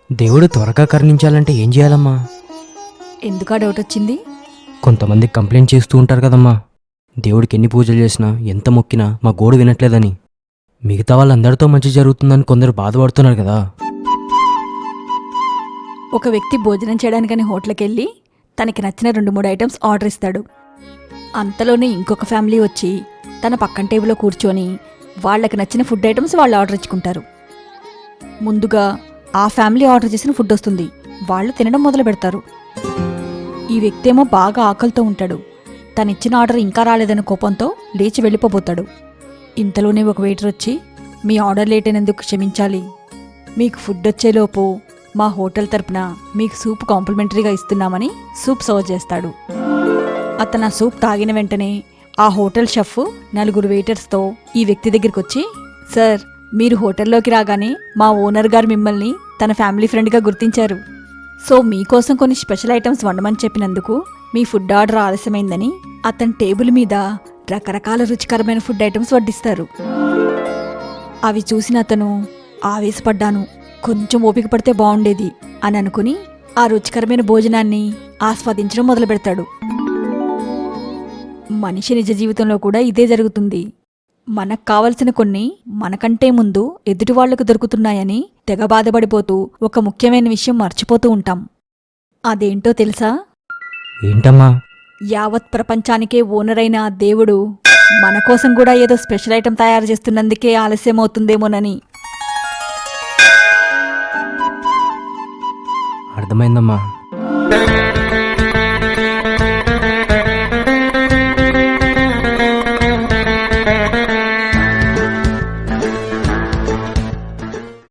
దేవుడు త్వరగా కరుణించాలంటే ఏం చేయాలమ్మా? ఎందుకా డౌట్ వచ్చింది? కొంతమంది కంప్లైంట్ చేస్తూ ఉంటారు కదమ్మా, దేవుడికి ఎన్ని పూజలు చేసినా ఎంత మొక్కినా మా గోడు వినట్లేదని. మిగతా వాళ్ళందరితో మంచి జరుగుతుందని కొందరు బాధపడుతున్నారు కదా. ఒక వ్యక్తి భోజనం చేయడానికని హోటల్కి వెళ్ళి తనకి నచ్చిన 2-3 ఐటమ్స్ ఆర్డర్ ఇస్తాడు. అంతలోనే ఇంకొక ఫ్యామిలీ వచ్చి తన పక్కన టేబుల్లో కూర్చొని వాళ్ళకి నచ్చిన ఫుడ్ ఐటమ్స్ వాళ్ళు ఆర్డర్ ఇచ్చుకుంటారు. ముందుగా ఆ ఫ్యామిలీ ఆర్డర్ చేసిన ఫుడ్ వస్తుంది. వాళ్ళు తినడం మొదలు పెడతారు. ఈ వ్యక్తి ఏమో బాగా ఆకలితో ఉంటాడు. తనిచ్చిన ఆర్డర్ ఇంకా రాలేదన్న కోపంతో లేచి వెళ్ళిపోబోతాడు. ఇంతలోనే ఒక వెయిటర్ వచ్చి, మీ ఆర్డర్ లేట్ అయినందుకు క్షమించాలి, మీకు ఫుడ్ వచ్చేలోపు మా హోటల్ తరపున మీకు సూప్ కాంప్లిమెంటరీగా ఇస్తున్నామని సూప్ సర్వ్ చేస్తాడు. అతను ఆ సూప్ తాగిన వెంటనే ఆ హోటల్ షెఫ్ 4 వెయిటర్స్తో ఈ వ్యక్తి దగ్గరికి వచ్చి, సార్, మీరు హోటల్లోకి రాగానే మా ఓనర్ గారు మిమ్మల్ని తన ఫ్యామిలీ ఫ్రెండ్గా గుర్తించారు. సో మీకోసం కొన్ని స్పెషల్ ఐటమ్స్ వండమని చెప్పినందుకు మీ ఫుడ్ ఆర్డర్ ఆలస్యమైందని అతని టేబుల్ మీద రకరకాల రుచికరమైన ఫుడ్ ఐటమ్స్ వడ్డిస్తారు. అవి చూసిన అతను, ఆవేశపడ్డాను, కొంచెం ఓపిక పడితే బాగుండేది అని అనుకుని ఆ రుచికరమైన భోజనాన్ని ఆస్వాదించడం మొదలు పెడతాడు. మనిషి నిజ జీవితంలో కూడా ఇదే జరుగుతుంది. మనకు కావలసిన కొన్ని మనకంటే ముందు ఎదుటివాళ్లకు దొరుకుతున్నాయని తెగ బాధపడిపోతూ ఒక ముఖ్యమైన విషయం మర్చిపోతూ ఉంటాం. అదేంటో తెలుసా? ఏంటమ్మా? యావత్ ప్రపంచానికే ఓనర్ అయిన ఆ దేవుడు మన కోసం కూడా ఏదో స్పెషల్ ఐటెం తయారు చేస్తున్నందుకే ఆలస్యమవుతుందేమోనని. అర్థమైందమ్మా.